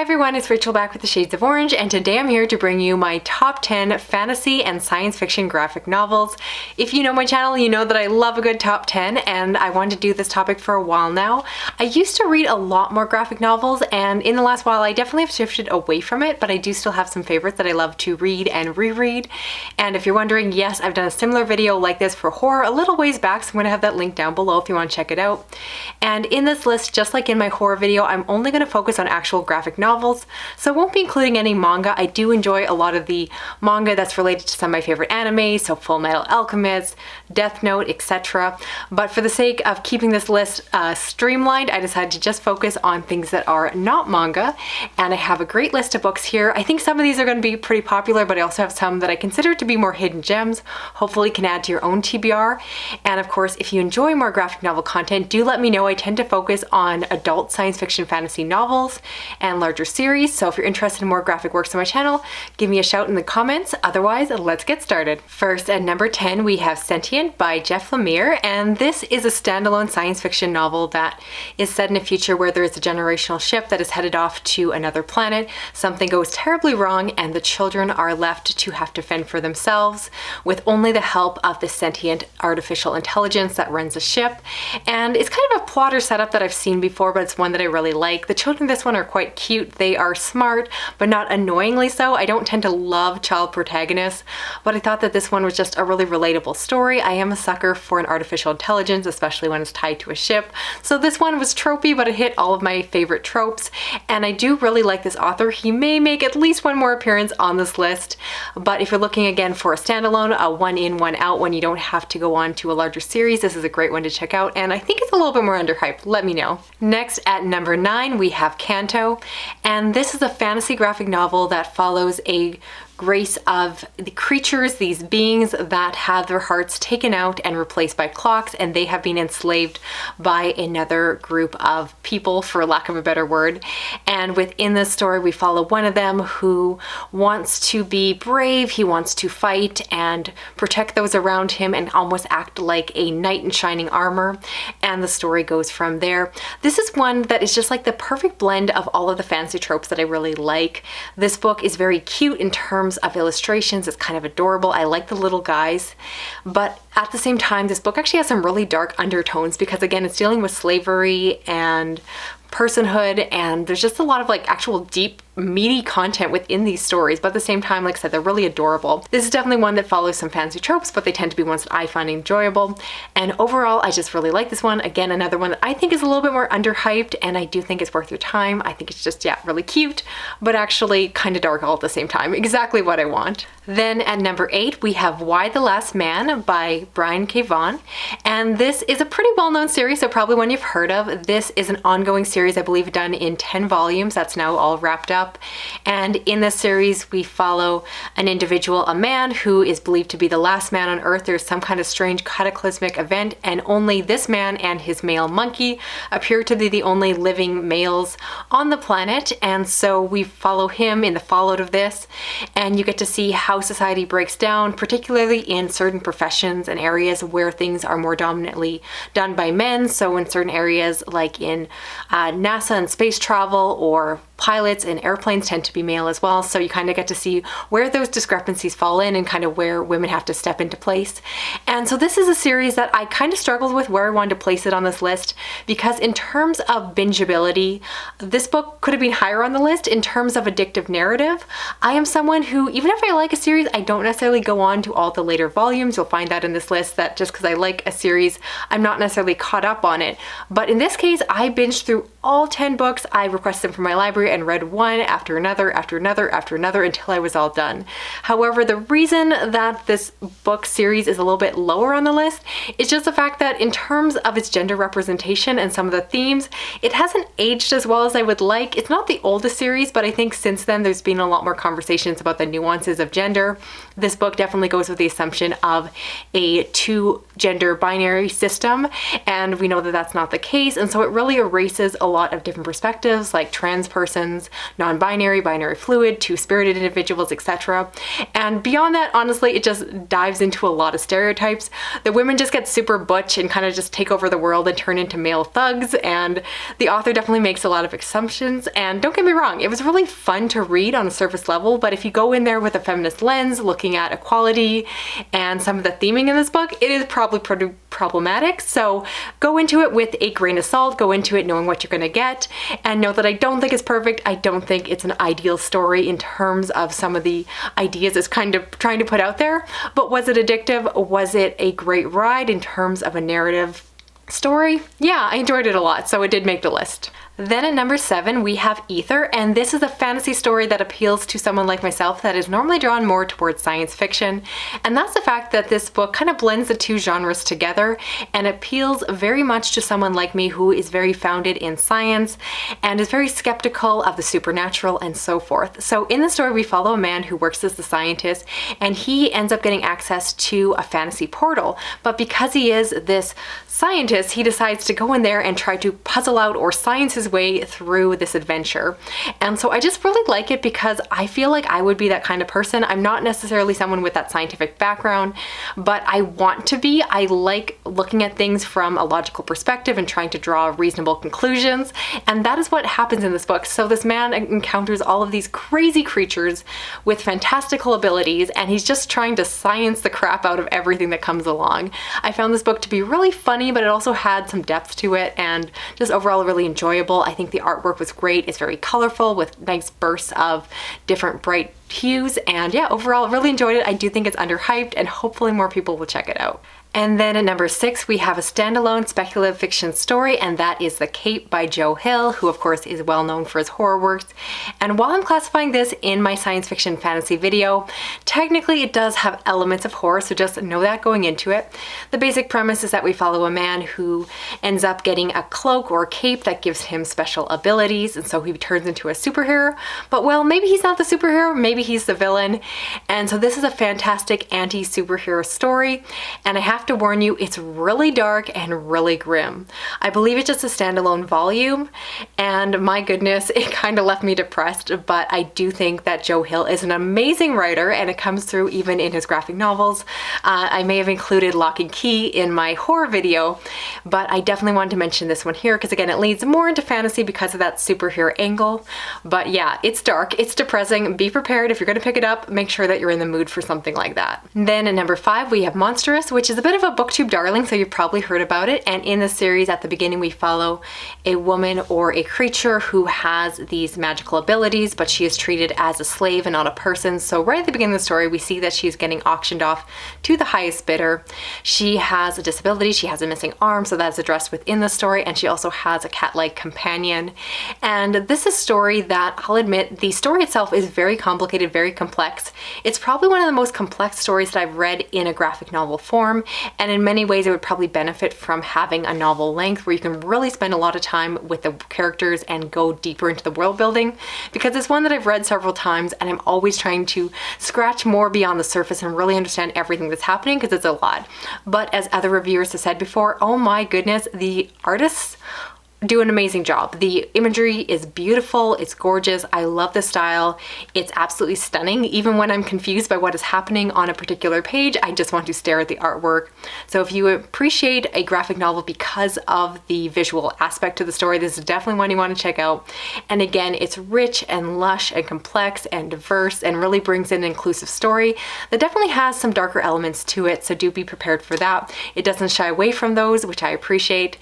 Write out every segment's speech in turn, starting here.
everyone, it's Rachel back with the Shades of Orange, and today I'm here to bring you my top 10 fantasy and science fiction graphic novels. If you know my channel, you know that I love a good top 10, and I wanted to do this topic for a while now. I used to read a lot more graphic novels, and in the last while I definitely have shifted away from it, but I do still have some favorites that I love to read and reread. And if you're wondering, yes, I've done a similar video like this for horror a little ways back, so I'm going to have that link down below if you want to check it out. And in this list, just like in my horror video, I'm only going to focus on actual graphic novels, so I won't be including any manga. I do enjoy a lot of the manga that's related to some of my favorite anime, so Full Metal Alchemist, Death Note, etc. But for the sake of keeping this list streamlined, I decided to just focus on things that are not manga, and I have a great list of books here. I think some of these are going to be pretty popular, but I also have some that I consider to be more hidden gems, hopefully can add to your own TBR. And of course, if you enjoy more graphic novel content, do let me know. I tend to focus on adult science fiction fantasy novels and larger series, so if you're interested in more graphic works on my channel, give me a shout in the comments. Otherwise, let's get started. First, at number 10, we have Sentient by Jeff Lemire, and this is a standalone science fiction novel that is set in a future where there is a generational ship that is headed off to another planet. Something goes terribly wrong, and the children are left to have to fend for themselves with only the help of the sentient artificial intelligence that runs the ship. And it's kind of a plotter setup that I've seen before, but it's one that I really like. The children in this one are quite cute. They are smart, but not annoyingly so. I don't tend to love child protagonists, but I thought that this one was just a really relatable story. I am a sucker for an artificial intelligence, especially when it's tied to a ship. So this one was tropey, but it hit all of my favorite tropes, and I do really like this author. He may make at least one more appearance on this list, but if you're looking again for a standalone, a one in, one out, when you don't have to go on to a larger series, this is a great one to check out, and I think it's a little bit more underhyped. Let me know. Next, at number 9, we have Kanto, and this is a fantasy graphic novel that follows a race of the creatures, these beings that have their hearts taken out and replaced by clocks, and they have been enslaved by another group of people, for lack of a better word. And within this story, we follow one of them who wants to be brave. He wants to fight and protect those around him and almost act like a knight in shining armor. And the story goes from there. This is one that is just like the perfect blend of all of the fantasy tropes that I really like. This book is very cute in terms of illustrations. It's kind of adorable. I like the little guys, but at the same time, this book actually has some really dark undertones because, again, it's dealing with slavery and personhood, and there's just a lot of like actual deep, meaty content within these stories, but at the same time, like I said, they're really adorable. This is definitely one that follows some fancy tropes, but they tend to be ones that I find enjoyable, and overall I just really like this one. Again, another one that I think is a little bit more underhyped, and I do think it's worth your time. I think it's just, yeah, really cute, but actually kind of dark all at the same time. Exactly what I want. Then at number 8, we have Y the Last Man by Brian K. Vaughan, and this is a pretty well-known series, so probably one you've heard of. This is an ongoing series, I believe, done in 10 volumes. That's now all wrapped up. And in this series, we follow an individual, a man who is believed to be the last man on Earth. There's some kind of strange cataclysmic event, and only this man and his male monkey appear to be the only living males on the planet. And so we follow him in the fallout of this, and you get to see how society breaks down, particularly in certain professions and areas where things are more dominantly done by men. So in certain areas, like in NASA and space travel, or pilots and airplanes tend to be male as well. So you kind of get to see where those discrepancies fall in and kind of where women have to step into place. And so this is a series that I kind of struggled with where I wanted to place it on this list, because in terms of bingeability, this book could have been higher on the list. In terms of addictive narrative, I am someone who, even if I like a series, I don't necessarily go on to all the later volumes. You'll find that in this list, that just because I like a series, I'm not necessarily caught up on it. But in this case, I binged through all 10 books. I requested them from my library and read one after another, after another, after another, until I was all done. However, the reason that this book series is a little bit lower on the list is just the fact that in terms of its gender representation and some of the themes, it hasn't aged as well as I would like. It's not the oldest series, but I think since then there's been a lot more conversations about the nuances of gender. This book definitely goes with the assumption of a two-gender binary system, and we know that that's not the case, and so it really erases a lot of different perspectives like trans persons, non-binary, binary fluid, two-spirited individuals, etc. And beyond that, honestly, it just dives into a lot of stereotypes. The women just get super butch and kind of just take over the world and turn into male thugs, and the author definitely makes a lot of assumptions. And don't get me wrong, it was really fun to read on a surface level, but if you go in there with a feminist lens, looking at equality and some of the theming in this book, it is probably pretty problematic. So go into it with a grain of salt, go into it knowing what you're gonna get, and know that I don't think it's perfect. I don't think it's an ideal story in terms of some of the ideas it's kind of trying to put out there, but was it addictive? Was it a great ride in terms of a narrative story? Yeah, I enjoyed it a lot, so it did make the list. Then at number 7, we have Ether, and this is a fantasy story that appeals to someone like myself that is normally drawn more towards science fiction. And that's the fact that this book kind of blends the two genres together and appeals very much to someone like me who is very founded in science and is very skeptical of the supernatural and so forth. So in the story, we follow a man who works as the scientist, and he ends up getting access to a fantasy portal. But because he is this scientist, he decides to go in there and try to puzzle out or science his way through this adventure. And so I just really like it because I feel like I would be that kind of person. I'm not necessarily someone with that scientific background, but I want to be. I like looking at things from a logical perspective and trying to draw reasonable conclusions. And that is what happens in this book. So this man encounters all of these crazy creatures with fantastical abilities, and he's just trying to science the crap out of everything that comes along. I found this book to be really funny, but it also had some depth to it and just overall really enjoyable. I think the artwork was great. It's very colorful with nice bursts of different bright hues, and yeah, overall really enjoyed it. I do think it's underhyped, and hopefully more people will check it out. And then at number 6, we have a standalone speculative fiction story, and that is The Cape by Joe Hill, who of course is well known for his horror works. And while I'm classifying this in my science fiction fantasy video, technically it does have elements of horror, so just know that going into it. The basic premise is that we follow a man who ends up getting a cloak or a cape that gives him special abilities, and so he turns into a superhero. But well, maybe he's not the superhero, maybe he's the villain. And so this is a fantastic anti-superhero story, and I have to warn you, it's really dark and really grim. I believe it's just a standalone volume, and my goodness, it kind of left me depressed, but I do think that Joe Hill is an amazing writer, and it comes through even in his graphic novels. I may have included Lock and Key in my horror video, but I definitely wanted to mention this one here because again, it leads more into fantasy because of that superhero angle. But yeah, it's dark, it's depressing. Be prepared if you're going to pick it up, make sure that you're in the mood for something like that. Then at number 5, we have Monstrous, which is a bit of a booktube darling, so you've probably heard about it. And in the series, at the beginning, we follow a woman or a creature who has these magical abilities, but she is treated as a slave and not a person. So right at the beginning of the story, we see that she's getting auctioned off to the highest bidder. She has a disability, she has a missing arm, so that's addressed within the story, and she also has a cat-like companion. And this is a story that, I'll admit, the story itself is very complicated, very complex. It's probably one of the most complex stories that I've read in a graphic novel form, and in many ways it would probably benefit from having a novel length where you can really spend a lot of time with the characters and go deeper into the world building, because it's one that I've read several times and I'm always trying to scratch more beyond the surface and really understand everything that's happening because it's a lot. But as other reviewers have said before, oh my goodness, the artists do an amazing job. The imagery is beautiful, it's gorgeous, I love the style, it's absolutely stunning. Even when I'm confused by what is happening on a particular page, I just want to stare at the artwork. So if you appreciate a graphic novel because of the visual aspect to the story, this is definitely one you want to check out. And again, it's rich and lush and complex and diverse and really brings in an inclusive story that definitely has some darker elements to it, so do be prepared for that. It doesn't shy away from those, which I appreciate,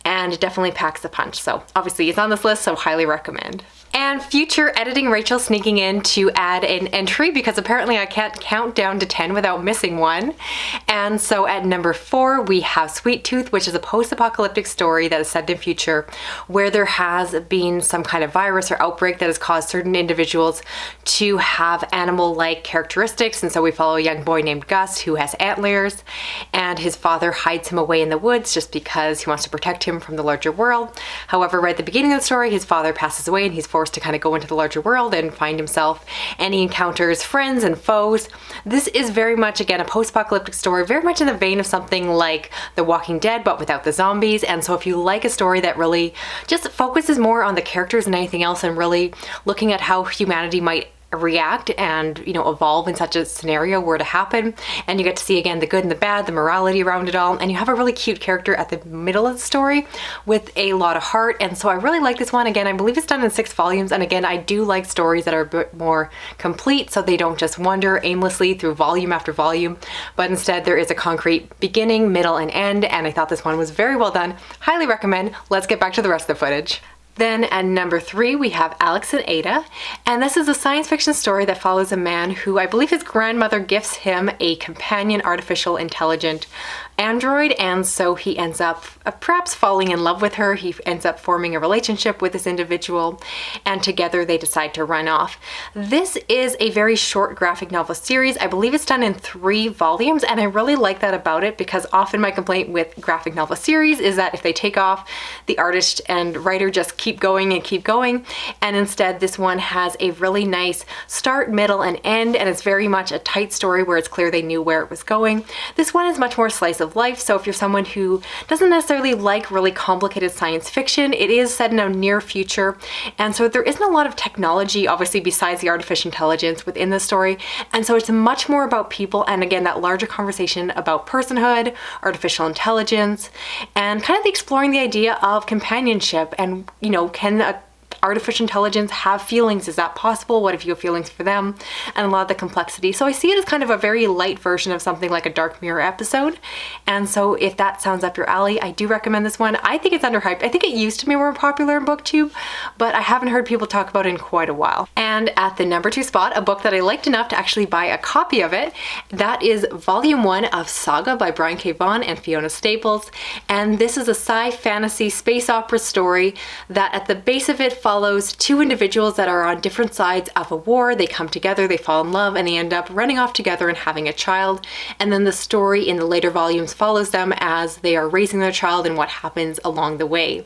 and it definitely packs a punch. So obviously it's on this list, so highly recommend. And future editing Rachel sneaking in to add an entry because apparently I can't count down to 10 without missing one. And so at number 4, we have Sweet Tooth, which is a post-apocalyptic story that is set in future where there has been some kind of virus or outbreak that has caused certain individuals to have animal-like characteristics. And so we follow a young boy named Gus who has antlers, and his father hides him away in the woods just because he wants to protect him from the larger world. However, right at the beginning of the story, his father passes away and he's forced forced to kind of go into the larger world and find himself, and he encounters friends and foes. This is very much, again, a post-apocalyptic story, very much in the vein of something like The Walking Dead, but without the zombies. And so if you like a story that really just focuses more on the characters than anything else and really looking at how humanity might react and, you know, evolve in such a scenario were to happen, and you get to see again the good and the bad, the morality around it all, and you have a really cute character at the middle of the story with a lot of heart. And so I really like this one. Again, I believe it's done in 6 volumes, and again, I do like stories that are a bit more complete, so they don't just wander aimlessly through volume after volume, but instead there is a concrete beginning, middle, and end. And I thought this one was very well done. Highly recommend. Let's get back to the rest of the footage. Then at number 3, we have Alex and Ada, and this is a science fiction story that follows a man who, I believe his grandmother gifts him a companion artificial intelligent android, and so he ends up perhaps falling in love with her. He ends up forming a relationship with this individual, and together they decide to run off. This is a very short graphic novel series. I believe it's done in 3 volumes, and I really like that about it, because often my complaint with graphic novel series is that if they take off, the artist and writer just keep going and keep going, and instead this one has a really nice start, middle, and end, and it's very much a tight story where it's clear they knew where it was going. This one is much more slice of life, so if you're someone who doesn't necessarily like really complicated science fiction, it is set in a near future, and so there isn't a lot of technology, obviously, besides the artificial intelligence within the story, and so it's much more about people, and again, that larger conversation about personhood, artificial intelligence, and kind of exploring the idea of companionship, and, you know, can a artificial intelligence have feelings? Is that possible? What if you have feelings for them? And a lot of the complexity. So I see it as kind of a very light version of something like a Dark Mirror episode. And so if that sounds up your alley, I do recommend this one. I think it's underhyped. I think it used to be more popular in BookTube, but I haven't heard people talk about it in quite a while. And at the number 2 spot, a book that I liked enough to actually buy a copy of it. That is Volume 1 of Saga by Brian K. Vaughan and Fiona Staples. And this is a sci-fantasy space opera story that at the base of it follows 2 individuals that are on different sides of a war. They come together, they fall in love, and they end up running off together and having a child. And then the story in the later volumes follows them as they are raising their child and what happens along the way.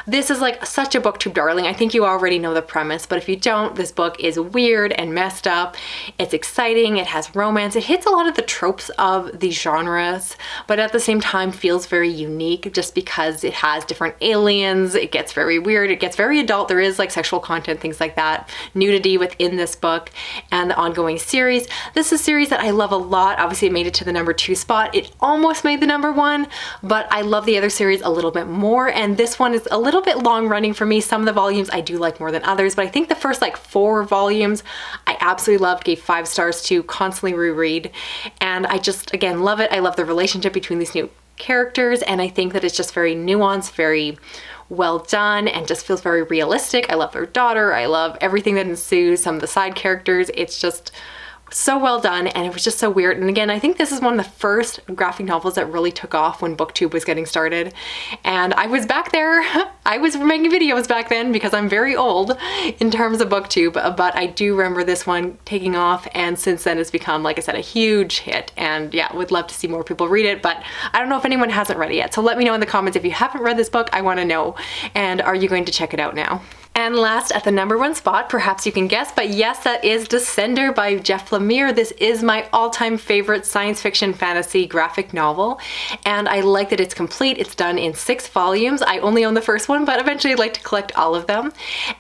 This is like such a BookTube darling. I think you already know the premise, but if you don't, this book is weird and messed up. It's exciting, it has romance, it hits a lot of the tropes of these genres, but at the same time feels very unique just because it has different aliens, it gets very weird, it gets very adult. There is like sexual content, things like that, nudity within this book, and the ongoing series. This is a series that I love a lot. Obviously it made it to the number 2 spot. It almost made the number 1, but I love the other series a little bit more, and this one is a little bit long running for me. Some of the volumes I do like more than others, but I think the first like 4 volumes I absolutely loved, gave 5 stars to, constantly reread, and I just again love it. I love the relationship between these new characters, and I think that it's just very nuanced, very well done, and just feels very realistic. I love their daughter. I love everything that ensues, some of the side characters. It's just so well done, and it was just so weird. And again, I think this is one of the first graphic novels that really took off when BookTube was getting started, and I was back there. I was making videos back then because I'm very old in terms of BookTube, but I do remember this one taking off, and since then it's become, like I said, a huge hit, and yeah, would love to see more people read it, but I don't know if anyone hasn't read it yet, so let me know in the comments if you haven't read this book. I want to know, and are you going to check it out now? And last, at the number 1 spot, perhaps you can guess, but yes, that is Descender by Jeff Lemire. This is my all-time favorite science fiction fantasy graphic novel, and I like that it's complete. It's done in 6 volumes. I only own the first one, but eventually I'd like to collect all of them.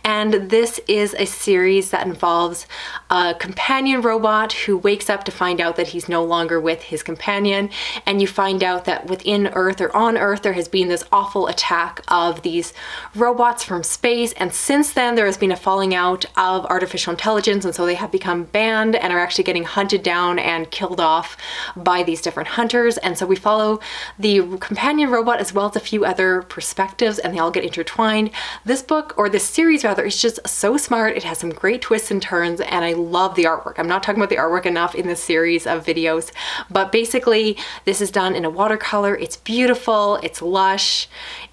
And this is a series that involves a companion robot who wakes up to find out that he's no longer with his companion, and you find out that within Earth, or on Earth, there has been this awful attack of these robots from space, and since then there has been a falling out of artificial intelligence, and so they have become banned and are actually getting hunted down and killed off by these different hunters. And so we follow the companion robot as well as a few other perspectives, and they all get intertwined. This book, or this series rather, is just so smart. It has some great twists and turns, and I love the artwork. I'm not talking about the artwork enough in this series of videos, but basically this is done in a watercolor. It's beautiful, it's lush,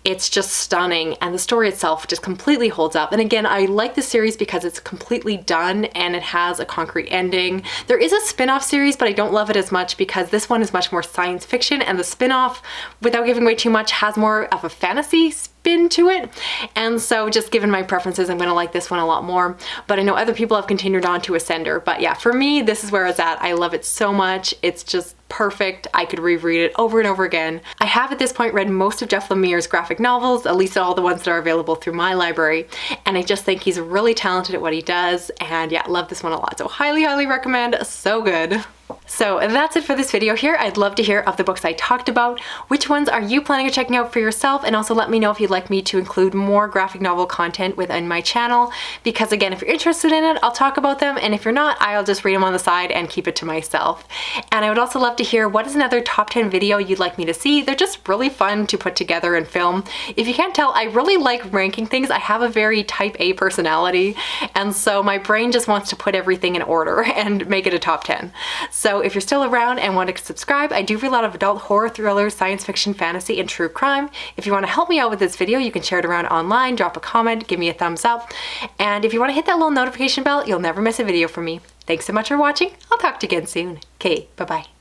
it's just stunning, and the story itself just completely holds up. up. And again, I like this series because it's completely done and it has a concrete ending. There is a spin-off series, but I don't love it as much because this one is much more science fiction, and the spin-off, without giving away too much, has more of a fantasy spin to it. And so just given my preferences, I'm gonna like this one a lot more. But I know other people have continued on to Ascender. But yeah, for me, this is where it's at. I love it so much. It's just perfect. I could reread it over and over again. I have at this point read most of Jeff Lemire's graphic novels, at least all the ones that are available through my library, and I just think he's really talented at what he does, and yeah, love this one a lot. So highly, highly recommend. So good. So that's it for this video here. I'd love to hear of the books I talked about. Which ones are you planning on checking out for yourself? And also let me know if you'd like me to include more graphic novel content within my channel, because again, if you're interested in it, I'll talk about them, and if you're not, I'll just read them on the side and keep it to myself. And I would also love to hear what is another top 10 video you'd like me to see. They're just really fun to put together and film. If you can't tell, I really like ranking things. I have a very type A personality, and so my brain just wants to put everything in order and make it a top 10. So if you're still around and want to subscribe, I do read a lot of adult horror, thrillers, science fiction, fantasy, and true crime. If you want to help me out with this video, you can share it around online, drop a comment, give me a thumbs up. And if you want to hit that little notification bell, you'll never miss a video from me. Thanks so much for watching. I'll talk to you again soon. Okay, bye-bye.